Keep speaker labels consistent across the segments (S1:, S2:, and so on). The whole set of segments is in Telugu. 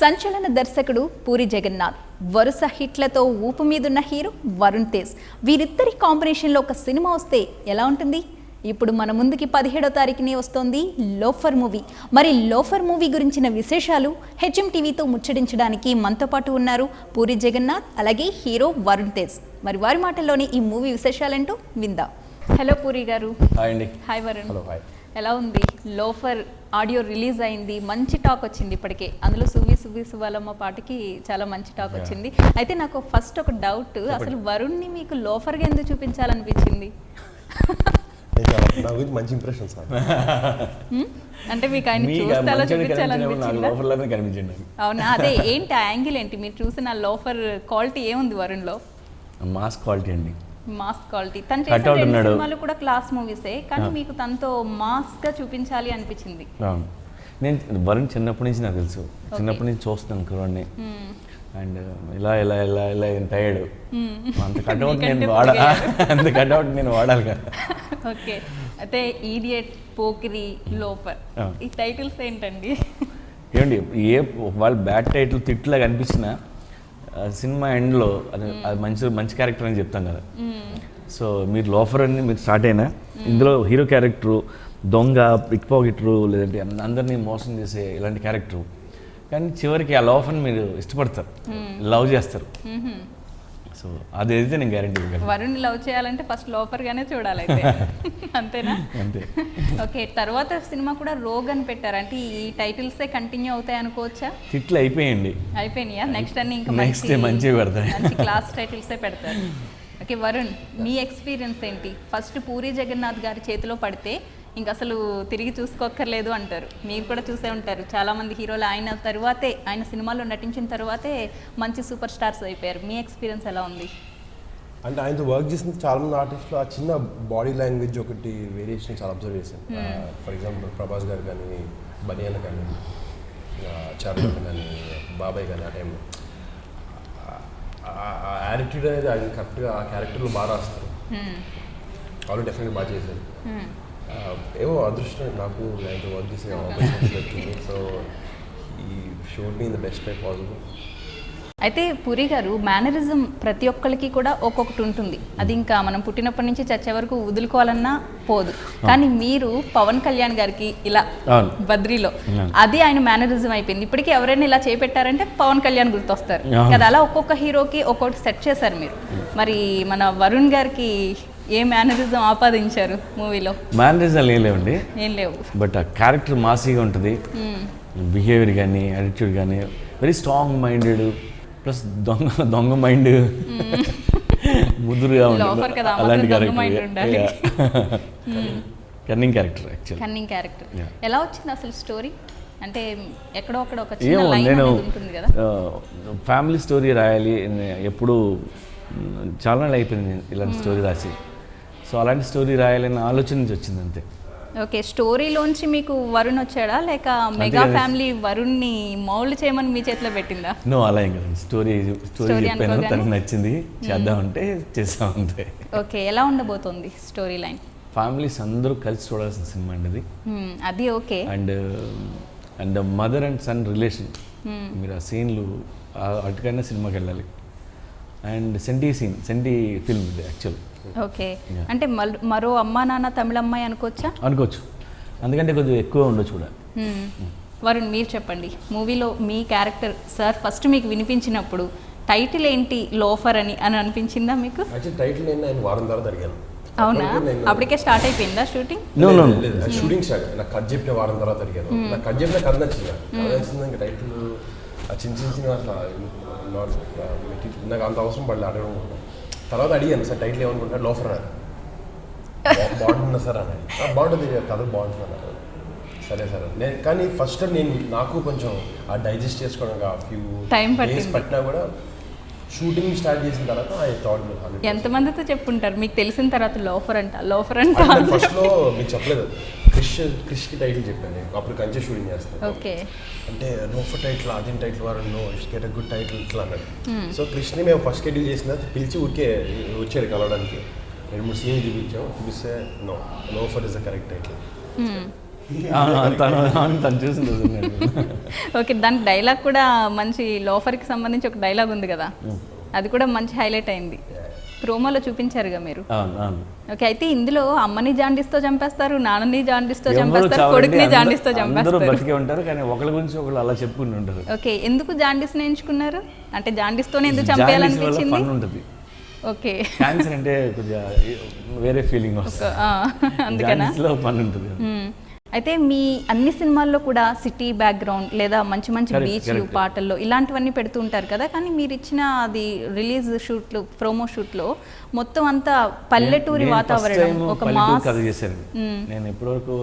S1: సంచలన దర్శకుడు పూరి జగన్నాథ్, వరుస హిట్లతో ఊపు మీదున్న హీరో వరుణ్ తేజ్. వీరిద్దరి కాంబినేషన్లో ఒక సినిమా వస్తే ఎలా ఉంటుంది? ఇప్పుడు మన ముందుకి 17వ తారీఖునే వస్తోంది లోఫర్ మూవీ. మరి లోఫర్ మూవీ గురించిన విశేషాలు హెచ్ఎం టీవీతో ముచ్చటించడానికి మనతో పాటు ఉన్నారు పూరి జగన్నాథ్, అలాగే హీరో వరుణ్ తేజ్. మరి వారి మాటల్లోనే ఈ మూవీ విశేషాలేంటో విందాం. హలో పూరి గారు.
S2: హాయ్ అండి.
S1: హాయ్ వరుణ్.
S2: Hello hi.
S1: ఎలా ఉంది? లోఫర్ ఆడియో రిలీజ్ అయింది, మంచి టాక్ వచ్చింది ఇప్పటికే. అందులో సువి సువి సువాలమ్మ పాటకి చాలా మంచి టాక్ వచ్చింది. అయితే నాకు ఫస్ట్ ఒక డౌట్, అసలు వరుణ్ని మీకు లోఫర్గా ఎందుకు చూపించాలనిపించింది?
S3: మంచి ఇంప్రెషన్ సార్.
S1: అంటే మీకు ఆయన చూస్తే అలా చూపించాలనిపించింది? అవునా? అదే ఏంటి ఆ యాంగిల్ ఏంటి? మీరు చూసిన లోఫర్ క్వాలిటీ ఏముంది వరుణ్లో?
S2: మాస్ క్వాలిటీ అండి.
S1: Mass quality. తను చేసిన సినిమాలు కూడా క్లాస్ మూవీసే, కానీ మీకు తనతో మాస్ గా చూపించాలి అనిపించింది.
S2: నేను వరుణ్ చిన్నప్పటి నుంచి నాకు తెలుసు, చిన్నప్పటి నుంచి చూస్తున్నాను కుర్రాడిని. అండ్ ఇలా ఇలా ఇలా ఇలా ఎంత అయ్యాడు, అంత కట్అవుట్ నేను వాడాలి కదా.
S1: ఓకే. అయితే ఈడియట్, పోకిరి, లోఫర్, ఈ టైటిల్స్ ఏంటండి?
S2: ఏమండి, వాళ్ళు బ్యాడ్ టైటిల్ తిట్టులా కనిపించిన సినిమా ఎండ్లో అది మంచి క్యారెక్టర్ అని చెప్తాం కదా. సో మీరు లోఫర్ అని మీరు స్టార్ట్ అయినా, ఇందులో హీరో క్యారెక్టరు దొంగ, పిక్ పాకెటరు, లేదంటే అందరినీ మోసం చేసే ఇలాంటి క్యారెక్టరు. కానీ చివరికి ఆ లోఫర్ని మీరు ఇష్టపడతారు, లవ్ చేస్తారు. సో అదైతే నేను గ్యారంటీ ఇవ్వగలను.
S1: వరుణ్ లవ్ చేయాలంటే ఫస్ట్ లోఫర్ గానే చూడాలి అయితే. అంతేనా?
S2: అంతే.
S1: ఓకే. తర్వాత సినిమా కూడా రోగ్ అని పెట్టారు, అంటే ఈ టైటిల్సే కంటిన్యూ అవుతాయి అనుకోవచ్చా?
S2: తిట్లు అయిపోయాయండి.
S1: అయిపోయినాయా? నెక్స్ట్ అన్ని ఇంకా
S2: మంచిగా పెడతాయి,
S1: మంచి క్లాస్ టైటిల్సే పెడతారు. ఓకే వరుణ్, మీ ఎక్స్పీరియన్స్ ఏంటి? ఫస్ట్ పూరి జగన్నాథ్ గారి చేతిలో పడితే ఇంక అసలు తిరిగి చూసుకోక్కర్లేదు అంటారు. మీరు కూడా చూసే ఉంటారు, చాలామంది హీరోలు ఆయన సినిమాల్లో నటించిన తర్వాతే మంచి సూపర్ స్టార్స్ అయిపోయారు. మీ ఎక్స్పీరియన్స్ ఎలా ఉంది?
S3: అంటే ఆయనతో వర్క్ చేసిన చాలామంది ఆర్టిస్టులు ఆ చిన్న బాడీ లాంగ్వేజ్ ఒకటి వేరియేషన్ చాలా అబ్జర్వ్ చేశాను. ఫర్ ఎగ్జాంపుల్ ప్రభాస్ గారు కానీ, బనియాన్ కానీ, చార్లర్ కానీ, బాబాయ్ కానీ, ఆ టైంలో ఆ యాటిట్యూడ్ అనేది ఆయన కరెక్ట్గా ఆ క్యారెక్టర్లో బాగా రాస్తారు. వాళ్ళు డెఫినెట్గా బాగా చేశారు. ఏమో అదృష్టం నాకు ఆయనతో వర్క్ చేసిన ఆపర్చునిటీ వచ్చింది. సో ఈ showed me in the best way possible.
S1: అయితే పూరి గారు, మేనరిజం ప్రతి ఒక్కరికి కూడా ఒక్కొక్కటి ఉంటుంది. అది ఇంకా మనం పుట్టినప్పటి నుంచి చచ్చే వరకు వదులుకోవాలన్నా పోదు. కానీ మీరు పవన్ కళ్యాణ్ గారికి ఇలా బద్రీలో అది ఆయన మేనరిజం అయిపోయింది. ఇప్పటికీ ఎవరైనా ఇలా చేపెట్టారంటే పవన్ కళ్యాణ్ గుర్తొస్తారు కదా. అలా ఒక్కొక్క హీరోకి ఒక్కొక్కటి సెట్ చేశారు మీరు. మరి మన వరుణ్ గారికి ఏ మేనరిజం ఆపాదించారు మూవీలో?
S2: మేనరిజం లేవండి,
S1: ఏం లేవు.
S2: బట్ ఆ క్యారెక్టర్ మాసీగా ఉంటుంది, బిహేవియర్ కానీ, యాటిట్యూడ్ కానీ వెరీ స్ట్రాంగ్ మైండెడ్, ప్లస్ దొంగ మైండ్, ముదురుగా ఉంటుంది. అలాంటి character, cunning character. Actually cunning character.
S1: ఎలా వచ్చింది అసలు స్టోరీ? అంటే ఎక్కడో అక్కడ ఒక చిన్న లైన్ అనేది ఉంటుంది కదా.
S2: ఫ్యామిలీ స్టోరీ రాయాలి ఎప్పుడు చాలా అయిపోయింది ఇలాంటి స్టోరీ రాసి. సో అలాంటి స్టోరీ రాయాలనే ఆలోచన నుంచి వచ్చింది అంతే.
S1: ఓకే. స్టోరీలోంచి మీకు వరుణ్ వచ్చాడా, లేక మెగా ఫ్యామిలీ వరుణ్ని మౌల్డ్ చేయమని మీ చేతిలో పెట్టిందా?
S2: నో, అలా ఏం కదండి. స్టోరీ చెప్పాను, తనకు నచ్చింది, చేద్దామంటే చేసాం అంతే.
S1: ఓకే. ఎలా ఉండబోతోంది స్టోరీ లైన్?
S2: ఫ్యామిలీస్ అందరూ కలిసి చూడాల్సిన సినిమా అండి అది.
S1: అది okay.
S2: And mother and son relation, మీరు ఆ సీన్లు అటుకైనా సినిమాకి వెళ్ళాలి. అండ్ సెంటీ ఫిల్మ్ ఇది యాక్చువల్.
S1: ఓకే. అంటే మరో అమ్మా నాన్న తమిళ అమ్మాయి అనుకోవచ్చు.
S2: అందుకంటే కొద్దిగా ఎక్కువ ఉండొచ్చు కూడా.
S1: వరుణ్, మీరు చెప్పండి, మూవీలో మీ క్యారెక్టర్ సార్ ఫస్ట్ మీకు వినిపించినప్పుడు టైటిల్ ఏంటి లోఫర్ అని అనిపించిందా మీకు?
S3: టైటిల్ నేను వారం తర్వాత అడిగాను.
S1: అవునా? అప్పటికే స్టార్ట్ అయిపోయిందా షూటింగ్?
S3: Shooting start. నాకు కట్ చెప్పిన వారం తర్వాత అడిగాను. నాకు కట్ చెప్పిన కథ నచ్చింది. ఇంకా టైటిల్ చిన్న నాకు అంత అవసరం పడలేదు అడగడం. తర్వాత అడిగాను, సార్ టైటిల్ ఏమనుకుంటారు? లోఫర్ అన్నారు. బాగుంటుందా సార్ అని. బాగుంటుంది, కథ బాగుంటుంది అన్నారు. సరే సార్ నేను, కానీ ఫస్ట్ నాకు కొంచెం ఆ డైజెస్ట్ చేసుకోవడానికి ఆ ఫ్యూ డేస్ పట్టినా కూడా షూటింగ్ స్టార్ట్ చేసిన తర్వాత ఐ థాట్.
S1: ఎంతమందితో చెప్పుంటారు మీకు తెలిసిన తర్వాత లోఫర్ అంట?
S3: ఫస్ట్లో మీకు చెప్పలేదు, క్రిష్కి టైటిల్ చెప్పాను నేను. అప్పుడు కంచె షూటింగ్ చేస్తాను.
S1: ఓకే.
S3: అంటే లోఫర్ టైటిల్, అదేం టైటిల్ వారు, no it's get a good title ఇట్లా అన్నాడు. సో క్రిష్ని మేము ఫస్ట్ షెడ్యూల్ చేసిన తర్వాత పిలిచి వచ్చాడు కలవడానికి. 2-3 సీన్లు చూపిస్తే no, loafer is the correct title.
S2: తను చూసింది.
S1: ఓకే, దానికి డైలాగ్ కూడా మంచి లోఫర్కి సంబంధించి ఒక డైలాగ్ ఉంది కదా, అది కూడా మంచి హైలైట్ అయింది, ప్రోమోలో చూపించారుగా మీరు. ఓకే, అయితే ఇందులో అమ్మని జాండిస్తో చంపేస్తారు, నాన్నని జాండిస్తో చంపేస్తారు, కొడుకుని జాండిస్తో చంపేస్తారు.
S2: బతికే ఉంటారు కానీ ఒకళ్ళ గురించి ఒకళ్ళు అలా చెప్పుకుని ఉంటారు.
S1: ఓకే, ఎందుకు జాండిస్ని ఎంచుకున్నారు? అంటే జాండిస్తోనే ఎందుకు చంపేయాలనిపించింది?
S2: ఉంటుంది.
S1: ఓకే,
S2: క్యాన్సర్ అంటే కొద్దిగా వేరే ఫీలింగ్ వస్తుంది,
S1: అందుకనా
S2: పని ఉంటుంది.
S1: అయితే మీ అన్ని సినిమాల్లో కూడా సిటీ బ్యాక్గ్రౌండ్ లేదా మంచి మంచి బీచ్లు పాటల్లో ఇలాంటివన్నీ పెడుతూ ఉంటారు కదా, కానీ మీరు ఇచ్చిన అది రిలీజ్ షూట్లు ప్రోమో షూట్లో మొత్తం అంతా పల్లెటూరి వాతావరణం, ఒక మాస్
S2: కథ చేశాను నేను. ఇప్పటివరకు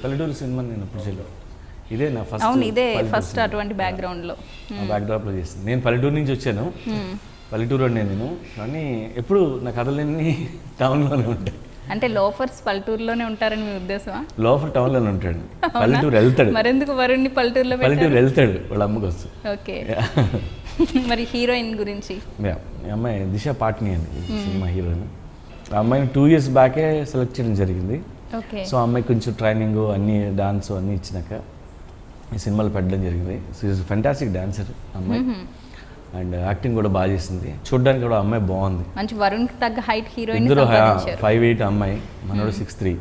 S2: పల్లెటూరు సినిమా నేను ఎప్పుడు చేయలేదు. ఇదే నా ఫస్ట్.
S1: అవును, ఇదే ఫస్ట్ అటువంటి బ్యాక్గ్రౌండ్లో
S2: బ్యాక్డ్రాప్లో చేసింది. నేను పల్లెటూరు నుంచి వచ్చాను, పల్లెటూరు నేను, కానీ ఎప్పుడు నా కథలన్నీ టౌన్లోనే ఉంటాయి.
S1: అంటే లోఫర్స్ పల్లెటూరులోనే ఉంటారని మీ ఉద్దేశమా?
S2: లోఫర్ టౌన్లోనే ఉంటాడు, పల్లెటూరు వెళ్తాడు.
S1: మరెందుకు వరుణ్ణి పల్లెటూరులో?
S2: పల్లెటూరు వెళ్తాడు వాళ్ళ అమ్మకి వస్తూ.
S1: ఓకే, మరి హీరోయిన్ గురించి?
S2: ఈ అమ్మాయి దిశ పాట్ని అని సినిమా హీరోయిన్. ఆ అమ్మాయిని 2 years బ్యాకే సెలెక్ట్ చేయడం జరిగింది.
S1: ఓకే,
S2: సో ఆ అమ్మాయి కొంచెం ట్రైనింగ్ అన్ని డాన్స్ అన్నీ ఇచ్చినాక ఈ సినిమాలో పెట్టడం జరిగింది. సో ఈజ్ ఫెంటాస్టిక్ డాన్సర్ అమ్మాయి, అండ్ యాక్టింగ్ కూడా బాగా చేసింది. చూడడానికి కూడా అమ్మాయి బాగుంది,
S1: మంచి వరుణ్కి తగ్గ హైట్ హీరోయిన్.
S2: ఇద్దరు 5'8" అమ్మాయి, మనోడు 6'3".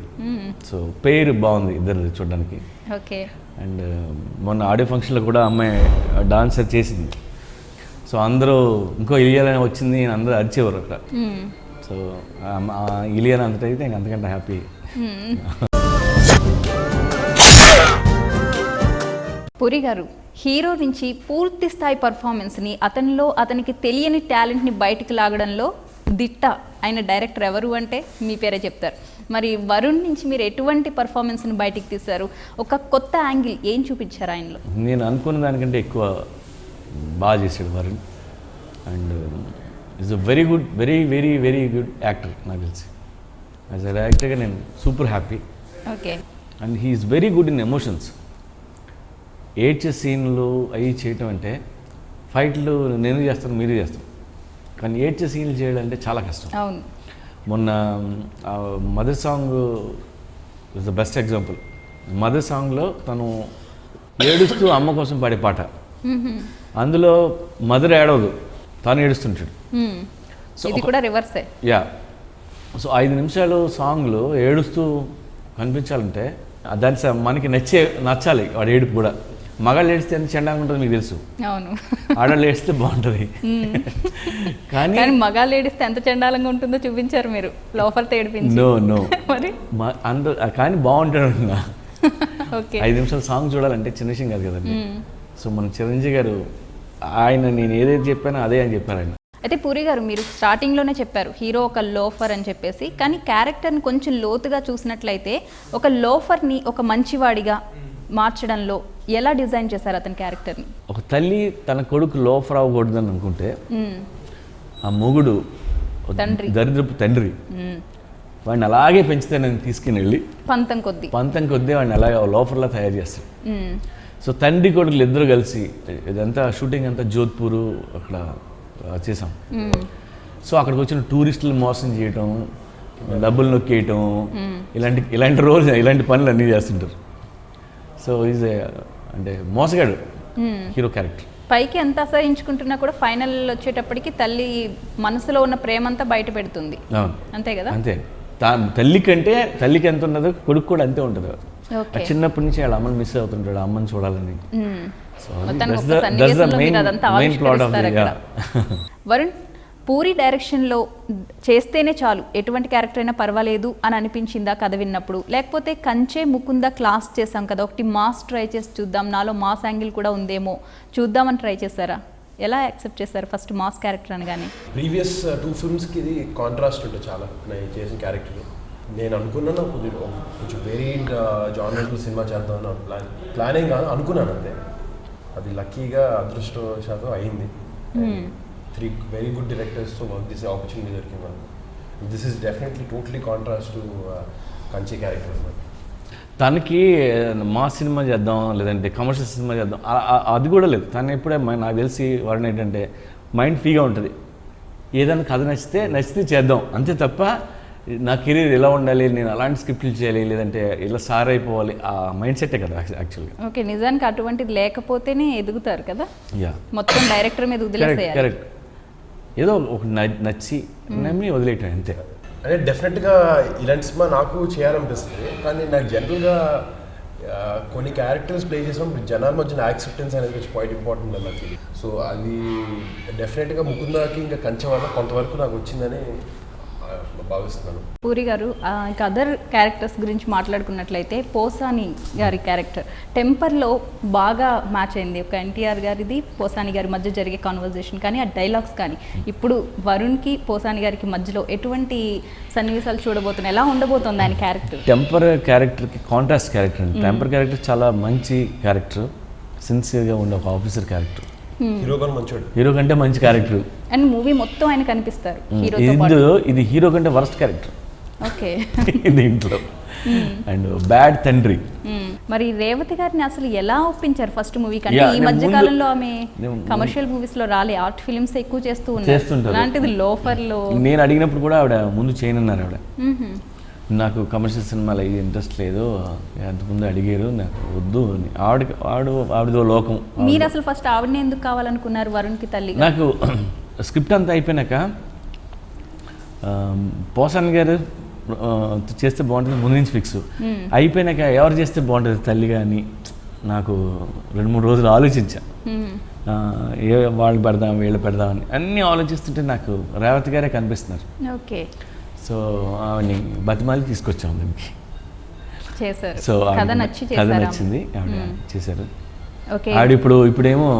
S2: సో పేరు బాగుంది ఇద్దరు చూడడానికి.
S1: ఓకే,
S2: అండ్ మొన్న ఆడియో ఫంక్షన్లో కూడా అమ్మాయి డాన్సర్ చేసింది. సో అందరూ ఇంకో ఇలియానా వచ్చింది అని అందరూ అరిచేవారు అక్కడ. సో ఇలియానా అంతటా అయితే ఇంక అంతకంటే హ్యాపీ.
S1: పూరి గారు, హీరో నుంచి పూర్తి స్థాయి పర్ఫార్మెన్స్ని, అతనికి తెలియని టాలెంట్ని బయటకు లాగడంలో దిట్ట అయిన డైరెక్టర్ ఎవరు అంటే మీ పేరే చెప్తారు. మరి వరుణ్ నుంచి మీరు ఎటువంటి పర్ఫార్మెన్స్ని బయటికి తీశారు? ఒక కొత్త యాంగిల్ ఏం చూపించారు ఆయనలో?
S2: నేను అనుకున్న దానికంటే ఎక్కువ బాగా చేశాడు Varun. And is a very good, very good actor నాకు తెలిసి. యాజ్ అ యాక్టర్గా నేను super happy.
S1: Okay,
S2: and he is very good in emotions. ఏడ్చే సీన్లు అవి చేయటం అంటే, ఫైట్లు నేను చేస్తాను మీరు చేస్తాను, కానీ ఏడ్చే సీన్లు చేయడం అంటే చాలా కష్టం.
S1: అవును,
S2: మొన్న mother song is the best example. Mother సాంగ్లో తను ఏడుస్తూ అమ్మ కోసం పాడే పాట, అందులో మదర్ ఏడవదు, తను ఏడుస్తుంటాడు.
S1: సో ఇది కూడా రివర్సే.
S2: యా, సో 5 నిమిషాలు సాంగ్లో ఏడుస్తూ కనిపించాలంటే దాని మనకి నచ్చాలి వాడు ఏడుపు కూడా. మగాళ్ళు ఏడిస్తే ఎంత చెండాగా ఉంటుంది మీకు తెలుసు,
S1: అవును,
S2: ఆడవాళ్ళు ఏడిస్తే బాగుంటుంది. కానీ
S1: మగాళ్ళు ఏడిస్తే ఎంత చండాలంగా ఉంటుందో చూపించారు మీరు లోఫర్తో ఏడిపించి.
S2: నో
S1: మరి
S2: అందరూ కానీ బాగుంటాడు.
S1: ఓకే,
S2: 5 నిమిషాలు సాంగ్ చూడాలంటే చిన్న విషయం కాదు కదండి. సో మన చిరంజీవి గారు ఆయన నేను ఏదైతే చెప్పానో అదే అని చెప్పారు ఆయన.
S1: అయితే పూరి గారు, మీరు స్టార్టింగ్లోనే చెప్పారు హీరో ఒక లోఫర్ అని చెప్పేసి, కానీ క్యారెక్టర్ని కొంచెం లోతుగా చూసినట్లయితే ఒక లోఫర్ని ఒక మంచివాడిగా మార్చడంలో ఎలా డిజైన్ చేశారు అతని క్యారెక్టర్ని?
S2: ఒక తల్లి తన కొడుకు లోఫర్ అవ్వకూడదని అనుకుంటే, ఆ మొగుడు దరిద్రపు తండ్రి వాడిని అలాగే పెంచితే నేను తీసుకుని వెళ్ళి పంతం కొద్దీ వాడిని అలాగే లోఫర్లా తయారు చేస్తాడు. సో తండ్రి కొడుకులు ఇద్దరు కలిసి, ఇదంతా షూటింగ్ అంతా జోధ్పూర్ అక్కడ చేసాం. సో అక్కడికి వచ్చిన టూరిస్టులు మోసం చేయటం, డబ్బులు నొక్కేయటం, ఇలాంటి పనులు అన్నీ చేస్తుంటారు. సో ఈజ్ అంటే మోసగాడు హీరో క్యారెక్టర్.
S1: పైకి ఎంత అసహించుకుంటున్నా కూడా ఫైనల్ వచ్చేటప్పటికి తల్లి మనసులో ఉన్న ప్రేమంతా బయట పెడుతుంది, అంతే కదా?
S2: అంతే. తల్లికి ఎంత ఉన్నదో కొడుకు కూడా అంతే ఉంటుంది. చిన్నప్పటి నుంచి వాళ్ళ అమ్మని మిస్ అవుతుంటాడు, అమ్మని చూడాలని.
S1: వరుణ్, పూరి డైరెక్షన్లో చేస్తేనే చాలు ఎటువంటి క్యారెక్టర్ అయినా పర్వాలేదు అని అనిపించిందా కథ విన్నప్పుడు? లేకపోతే కంచే ముకుంద క్లాస్ చేసాం కదా, ఒకటి మాస్ ట్రై చేసి చూద్దాం, నాలో మాస్ యాంగిల్ కూడా ఉందేమో చూద్దామని ట్రై చేశారా? ఎలా యాక్సెప్ట్ చేశారు ఫస్ట్ మాస్ క్యారెక్టర్ అనగానే?
S3: ప్రీవియస్ 2 ఫిల్మ్స్కి ఇది కాంట్రాస్ట్ ఉంటుంది చాలా నేను చేసిన క్యారెక్టర్. నేను అనుకున్నాను కొంచెం వేరియడ్ జానర్లో సినిమా చేద్దామని ప్లానింగ్ కాదు, అనుకున్నాను అంతే. అది లక్కీగా అదృష్టవశాతం అయింది. 3 very good directors to work this opportunity దొరికింది. This is definitely totally contrast to Kanchi character.
S2: తనకి మా సినిమా చేద్దాం లేదంటే కమర్షియల్ సినిమా చేద్దాం అది కూడా లేదు. తను ఎప్పుడే నాకు తెలిసి వాడిని ఏంటంటే మైండ్ ఫ్రీగా ఉంటుంది, ఏదైనా కథ నచ్చితే చేద్దాం అంతే తప్ప నా కెరీర్ ఎలా ఉండాలి, నేను అలాంటి స్క్రిప్ట్లు చేయాలి, లేదంటే ఇలా సార్ అయిపోవాలి, ఆ మైండ్ సెట్టే కదా యాక్చువల్గా.
S1: ఓకే, నిజానికి అటువంటిది లేకపోతేనే ఎదుగుతారు కదా,
S2: యా
S1: మొత్తం డైరెక్టర్ మీద వదిలేసేయాలి.
S2: కరెక్ట్. ఏదో ఒక నచ్చి నమ్మి వదిలేయటం అంతే.
S3: అంటే డెఫినెట్గా ఇలాంటి సినిమా నాకు చేయాలనిపిస్తుంది, కానీ నాకు జనరల్గా కొన్ని క్యారెక్టర్స్ ప్లే చేసినప్పుడు జనాల మధ్యన యాక్సెప్టెన్స్ అనేది క్వైట్ ఇంపార్టెంట్ నాకు. సో అది డెఫినెట్గా ముకుందాకి ఇంకా కంచె వల్ల కొంతవరకు నాకు వచ్చిందని భావిస్తున్నాను.
S1: పూరి గారు, ఇంకా అదర్ క్యారెక్టర్స్ గురించి మాట్లాడుకున్నట్లయితే పోసాని గారి క్యారెక్టర్ టెంపర్లో బాగా మ్యాచ్ అయింది. ఒక ఎన్టీఆర్ గారిది పోసాని గారి మధ్య జరిగే కాన్వర్జేషన్ కానీ ఆ డైలాగ్స్ కానీ, ఇప్పుడు వరుణ్కి పోసాని గారికి మధ్యలో ఎటువంటి సన్నివేశాలు చూడబోతున్నాయి, ఎలా ఉండబోతుంది ఆయన క్యారెక్టర్?
S2: టెంపర్ క్యారెక్టర్కి కాంట్రాస్ట్ క్యారెక్టర్ అండి. టెంపర్ క్యారెక్టర్ చాలా మంచి క్యారెక్టర్, సిన్సియర్గా ఉండే ఒక ఆఫీసర్ క్యారెక్టర్. హీరో కంటే మంచి క్యారెక్టర్.
S1: అండ్ మూవీ మొత్తం ఆయన కనిపిస్తారు
S2: ఇది హీరో కంటే వర్స్ట్ క్యారెక్టర్.
S1: ఓకే
S2: దీంట్లో అండ్ బ్యాడ్ తండ్రి.
S1: మరి రేవతి గారిని అసలు ఎలా ఒప్పించారు ఫస్ట్ మూవీ కంటే? ఈ మధ్య కాలంలో ఆమె కమర్షియల్ మూవీస్ లో రాలే, ఆర్ట్ ఫిల్మ్స్ ఎక్కువ చేస్తూ ఉన్నారు. అలాంటిది లోఫర్ లో నేను
S2: అడిగినప్పుడు కూడా ఆవిడ ముందు చేయనన్నారు. ఆవిడ నాకు కమర్షియల్ సినిమాలు అయ్యి ఇంట్రెస్ట్ లేదు, అంతకుముందు అడిగారు, నాకు వద్దు అని. ఆవిడదో లోకం.
S1: మీరు అసలు ఫస్ట్ ఆవిడని ఎందుకు కావాలనుకున్నారు వరుణ్కి తల్లి?
S2: నాకు స్క్రిప్ట్ అంతా అయిపోయినాక పోసాన్ గారు చేస్తే బాగుంటుంది ముందు నుంచి ఫిక్స్. అయిపోయినాక ఎవరు చేస్తే బాగుంటుంది తల్లిగా అని నాకు 2-3 రోజులు ఆలోచించా. వాళ్ళు పెడదాం వీళ్ళు పెడదామని అన్నీ ఆలోచిస్తుంటే నాకు రేవతి గారే కనిపిస్తున్నారు.
S1: ఓకే,
S2: సో ఆవిడని బతిమాలి తీసుకొచ్చాము దీనికి.
S1: చేశారు.
S2: సో
S1: కథ
S2: నచ్చింది, ఆవిడ చేశారు. ఆవిడ ఇప్పుడేమో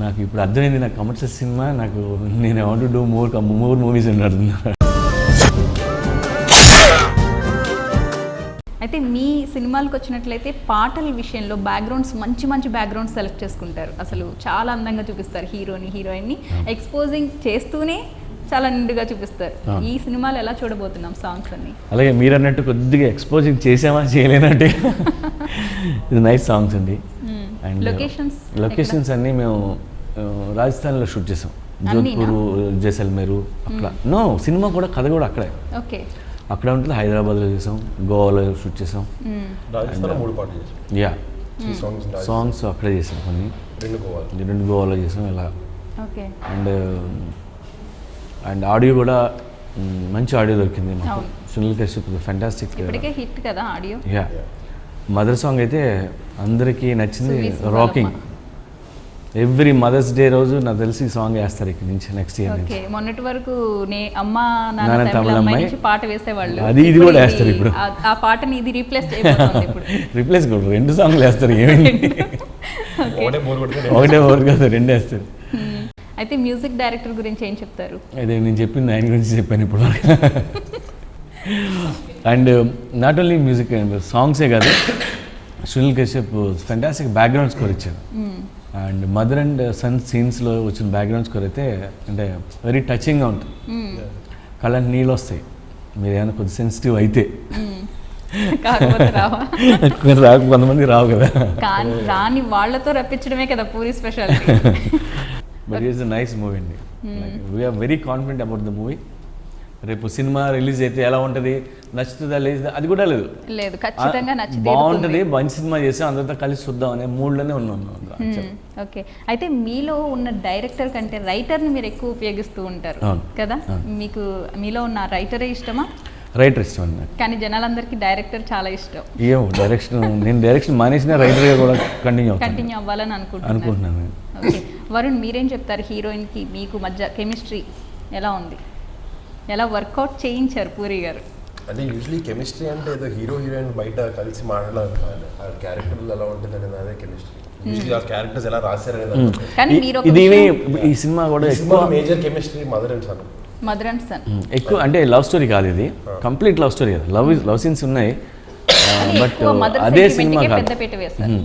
S2: నాకు ఇప్పుడు అర్థమైంది, నాకు కమర్షియల్ సినిమా నాకు నేను want to do more movies అని అడుగుతున్నారు.
S1: అయితే మీ సినిమాలకు వచ్చినట్లయితే పాటల విషయంలో బ్యాక్గ్రౌండ్స్ మంచి బ్యాక్గ్రౌండ్స్ సెలెక్ట్ చేసుకుంటారు. అసలు చాలా అందంగా చూపిస్తారు హీరోని హీరోయిన్ని, ఎక్స్పోజింగ్ చేస్తూనే చాలా నిండుగా చూపిస్తారు. ఈ సినిమాలు ఎలా చూడబోతున్నాం సాంగ్స్ అన్ని?
S2: అలాగే మీరు అన్నట్టు కొద్దిగా ఎక్స్పోజింగ్ చేసామా చేయలేనంటే ఇది నైస్ సాంగ్స్ అండి. అండ్ లొకేషన్స్ అన్నీ మేము రాజస్థాన్లో షూట్ చేసాం, జోధ్పూర్, జైసల్మేరు అక్కడ. సినిమా కూడా కథ కూడా అక్కడే.
S1: ఓకే,
S2: అక్కడ ఉంటుంది. హైదరాబాద్లో చేసాం, గోవాలో షూట్ చేసాం. యా సాంగ్స్ అక్కడే చేసాం, కొన్ని 2 గోవాలో చేసాం ఇలా. అండ్ ఆడియో కూడా మంచి ఆడియో దొరికింది మాకు. సునీల్ కశ్యప్ ఫ్యాంటాస్టిక్
S1: హిట్ కదా ఆడియో.
S2: యా మదర్ సాంగ్ అయితే అందరికీ నచ్చింది, రాకింగ్. ఎవ్రీ మదర్స్ డే రోజు నాకు తెలిసి ఈ సాంగ్ వేస్తారు ఇక్కడ నుంచి నెక్స్ట్ ఇయర్ నుంచి.
S1: మొన్నటి వరకు నాన్న తమిళమ్మాయి పాట వేసేవాళ్ళు,
S2: అది ఇది కూడా వేస్తారు ఇప్పుడు.
S1: ఆ పాటని ఇది రీప్లేస్ చేయబోతుంది ఇప్పుడు.
S2: రీప్లేస్ కూడా 2 సాంగ్లు వేస్తారు, ఏమైంది ఒకటే బోర్ కాదు, 2 వేస్తారు.
S1: అయితే మ్యూజిక్ డైరెక్టర్ గురించి ఏం చెప్తారు?
S2: అదే నేను చెప్పింది ఆయన గురించి చెప్పాను ఇప్పుడు. అండ్ నాట్ ఓన్లీ మ్యూజిక్ సాంగ్సే కాదు, Sunil Kashyap fantastic background score ఇచ్చారు. అండ్ మదర్ అండ్ సన్ సీన్స్లో వచ్చిన బ్యాక్గ్రౌండ్ స్కోర్ అయితే అంటే వెరీ టచింగ్గా ఉంటుంది. కళ్ళంటి నీళ్ళు వస్తాయి మీరు ఏమైనా కొద్ది సెన్సిటివ్ అయితే. కొంతమంది రావు కదా,
S1: రాని వాళ్ళతో రప్పించడమే కదా Puri special.
S2: But it's a nice movie అండి. We're very confident about the movie. రేపు సినిమా రిలీజ్ అయితే ఎలా ఉంటుంది, నచ్చుతుందా లేదా అది కూడా లేదు,
S1: ఖచ్చితంగా
S2: బాగుంటుంది, మంచి సినిమా చేసి అందరితో కలిసి చూద్దాం అనే మూడ్లోనే ఉన్నాం.
S1: ఓకే, అయితే మీలో ఉన్న డైరెక్టర్ కంటే రైటర్ని మీరు ఎక్కువ ఉపయోగిస్తూ ఉంటారు కదా, మీలో ఉన్న రైటరే ఇష్టమా?
S2: రైటర్ ఇష్టం అండి,
S1: కానీ జనాలందరికీ డైరెక్టర్ చాలా ఇష్టం.
S2: ఏమో నేను డైరెక్షన్ మానేసిన రైటర్గా కూడా కంటిన్యూ
S1: అవ్వాలని అనుకుంటున్నాను. ఓకే, వరుణ్ మీరేం చెప్తారు? హీరోయిన్కి మీకు మధ్య కెమిస్ట్రీ ఎలా ఉంది, ఎలా వర్కౌట్ చేయించారు పూరి గారు?
S3: అంటే యూజువలీ కెమిస్ట్రీ అంటే ఏదో హీరో హీరోయిన్ బయట కలిసి మాట్లాడాలి, ఆ క్యారెక్టర్లు ఎలా ఉంటుంది అనేది అదే కెమిస్ట్రీ. యూజువల్లీ ఆ క్యారెక్టర్స్ ఎలా రాశారు
S2: ఇది ఈ సినిమా కూడా ఎక్కువ
S3: major chemistry mother and son
S2: ఎక్కువ. అంటే లవ్ స్టోరీ కాదు ఇది, కంప్లీట్ లవ్ స్టోరీ కాదు, లవ్ సీన్స్ ఉన్నాయి, బట్ అదే సినిమా
S1: పెద్దపీట వేస్తారు.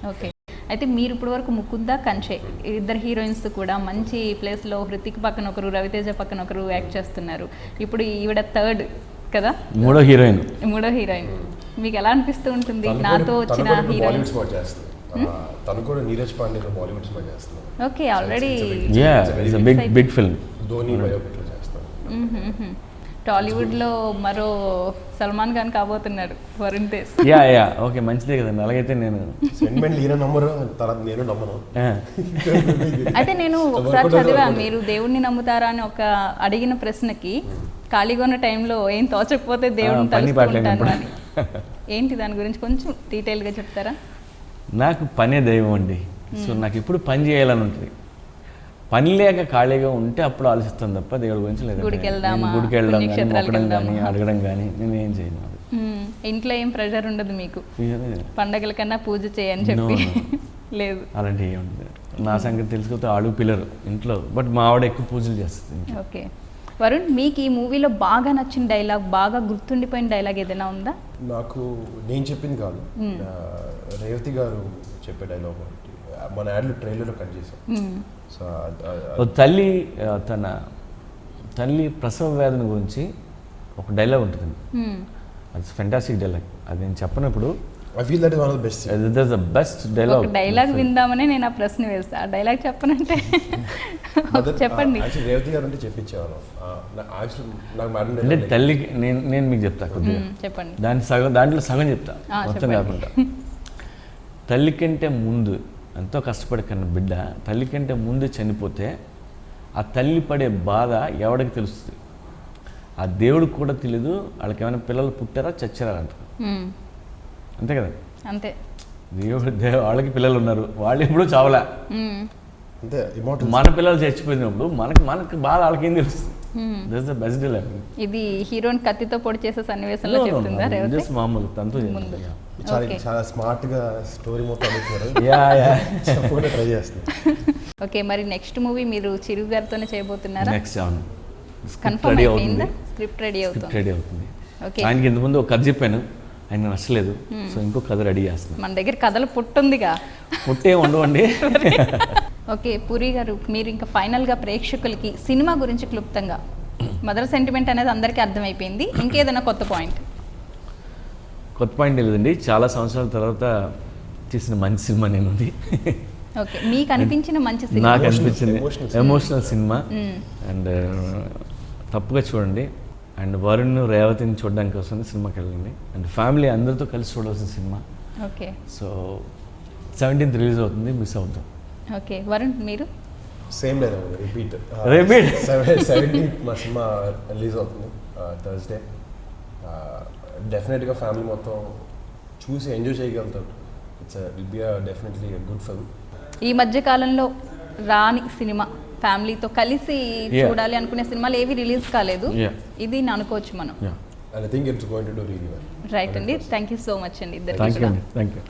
S1: ఓకే, అయితే మీరు ఇప్పుడు వరకు ముకుంద, కంచే 2 హీరోయిన్స్ కూడా మంచి ప్లేస్లో, హృతిక్ పక్కన ఒకరు, రవితేజ పక్కన ఒకరు యాక్ట్ చేస్తున్నారు. ఇప్పుడు ఈవిడ థర్డ్ కదా, మూడో హీరోయిన్. మీకు ఎలా అనిపిస్తూ ఉంటుంది? నాతో వచ్చిన హీరోయిన్
S3: తను కూడా నీరజ్ పాండే బాలీవుడ్ సినిమా చేస్తున్నారు.
S1: Okay, already
S2: big film
S3: Dhoni biopic లో చేస్తున్నారు.
S1: టాలీవుడ్లో మరో సల్మాన్ ఖాన్ కాబోతున్నాడు వరుణ్ తేజ్.
S2: యా ఓకే మంచిదే కదండి. అలాగైతే నేను
S3: సెంటిమెంట్ ఈయన నమ్మరు, తర్వాత నేను నమ్మను.
S1: అయితే నేను ఒకసారి చదివా, మీరు దేవుడిని నమ్ముతారా అని ఒక అడిగిన ప్రశ్నకి ఖాళీగా ఉన్న టైంలో ఏం తోచకపోతే దేవుడిని తలుచుకుంటాను అని. ఏంటి దాని గురించి కొంచెం డీటెయిల్గా చెప్తారా?
S2: నాకు పనే దైవం అండి. సో నాకు ఇప్పుడు పని చేయాలని ఉంటుంది. పని లేక ఖాళీగా ఉంటే అప్పుడు ఆలోచిస్తాను తప్ప దేవుడి గురించి లేదు.
S1: గుడికి వెళ్దామా,
S2: గుడికి వెళ్ళడం కానీ,
S1: పుణ్యక్షేత్రాలకు
S2: మొక్కడం కానీ,
S1: వెళ్దామా?
S2: అడగడం కానీ నేను ఏం చేయను.
S1: ఇంట్లో ఏం ప్రెషర్ ఉండదు మీకు, పండగల కన్నా పూజ చేయని చెప్పి? లేదు,
S2: అలాంటి ఏమి ఉండదు. నా సంగతి తెలుసుకుంటే అడుగు పిల్లరు ఇంట్లో, బట్ మా ఆవిడ ఎక్కువ పూజలు చేస్తుంది.
S1: ఓకే వరుణ్, మీకు ఈ మూవీలో బాగా నచ్చిన డైలాగ్, బాగా గుర్తుండిపోయిన డైలాగ్ ఏదైనా ఉందా?
S3: నాకు నేను చెప్పింది కాదు, రేవతి గారు చెప్పే డైలాగ్ ఒకటి మన యాడ్లో ట్రైలర్లో కట్ చేసాం. సో
S2: ఓ తల్లి తన తల్లి ప్రసవ వేదన గురించి ఒక డైలాగ్ ఉంటుంది. అది ఫెంటాస్టిక్ డైలాగ్. అది నేను చెప్పినప్పుడు
S3: I feel that is one of the best.
S2: That is the best dialogue.
S1: Dialogue విందామని నేను ఆ ప్రశ్న వేస్తా. ఆ డైలాగ్ చెప్పనంటే చెప్పండి.
S3: యాక్చువల్లీ రేవతి గారు అంటే చెప్పించేవాళ్ళం. యాక్చువల్లీ నాకు మేడం
S2: అంటే తల్లికి నేను మీకు చెప్తా కొద్దిగా,
S1: చెప్పండి.
S2: దాంట్లో సగం చెప్తా, మొత్తం
S1: చెప్పండి.
S2: కాకుండా. తల్లి కంటే ముందు ఎంతో కష్టపడి కన్న బిడ్డ తల్లి కంటే ముందు చనిపోతే ఆ తల్లి పడే బాధ ఎవడికి తెలుస్తుంది? ఆ దేవుడికి కూడా తెలీదు. వాళ్ళకి ఏమైనా పిల్లలు పుట్టారా చచ్చారా అంటారు, అంతే కదా?
S1: అంతే.
S2: వాళ్ళకి పిల్లలు ఉన్నారు, వాళ్ళు ఎప్పుడూ చావలే.
S3: అంతే ఇమోటల్.
S2: మన పిల్లలు చచ్చిపోయినప్పుడు మనకి బాధ వాళ్ళకేం తెలుస్తుంది? That's the best dialogue.
S1: ఇది హీరోని కత్తితో పొడి చేసే సన్నివేశంలో చెప్తుందా రేవతి?
S2: జస్ట్ మామూలు తనతో
S1: ముందు.
S3: చాలా స్మార్ట్ గా స్టోరీ మొత్తం అడుగుతున్నారు.
S2: యా
S3: ట్రై చేస్తుంది.
S1: ఓకే, మరి నెక్స్ట్ మూవీ మీరు చిరు గారితోనే చేయబోతున్నారా?
S2: నెక్స్ట్ అవును,
S1: కన్ఫర్మ్
S2: రెడీ
S1: అయిపోయిందా?
S2: అవుతుంది.
S1: స్క్రిప్ట్ రెడీ అవుతుంది.
S2: రెడీ అవుతుంది.
S1: ఓకే,
S2: ఆయనకి ఇంతకుముందు ఒక కథ చెప్పాను, ఆయన నచ్చలేదు. సో ఇంకో కథ రెడీ చేస్తున్నాను.
S1: మన దగ్గర కథలు పుట్టుందిగా,
S2: పుట్టే ఉండవండి.
S1: ఓకే పూరి గారు, మీరు ఇంకా ఫైనల్గా ప్రేక్షకులకి సినిమా గురించి క్లుప్తంగా, మదర్ సెంటిమెంట్ అనేది అందరికీ అర్థమైపోయింది, ఇంకేదైనా కొత్త పాయింట్?
S2: కొత్త పాయింట్ లేదండి, చాలా సంవత్సరాల తర్వాత తీసిన మంచి సినిమా నేను ఉంది.
S1: ఓకే, మీకు అనిపించిన మంచి సినిమా?
S2: నాకు అనిపించింది ఎమోషనల్ సినిమా.
S1: మ్మ్.
S2: అండ్ తప్పుగా చూడండి. అండ్ వరుణ్ రేవతిని చూడడానికి వస్తుంది, సినిమాకి వెళ్ళండి. అండ్ ఫ్యామిలీ అందరితో కలిసి చూడాల్సిన cinema.
S1: Okay,
S2: so 17th release అవుతుంది, మిస్ అవుతాం.
S1: ఓకే వరుణ్ మీరు?
S3: సేమ్ లేదు, రిపీట్.
S2: 17th
S3: మా సినిమా రిలీజ్ అవుతుంది థర్స్డే. డెఫినెట్గా ఫ్యామిలీ మొత్తం చూసి ఎంజాయ్ చేయగలుగుతారు. Will be definitely good film.
S1: ఈ మధ్య కాలంలో రాని సినిమా, ఫ్యామిలీతో కలిసి చూడాలి అనుకునే సినిమాలు ఏవి రిలీజ్ కాలేదు, ఇది అనుకోవచ్చు మనం.
S3: And I think it's going to do really well.
S1: Right అండి, థ్యాంక్ యూ సో మచ్ అండి ఇద్దరికి.
S2: Thank you.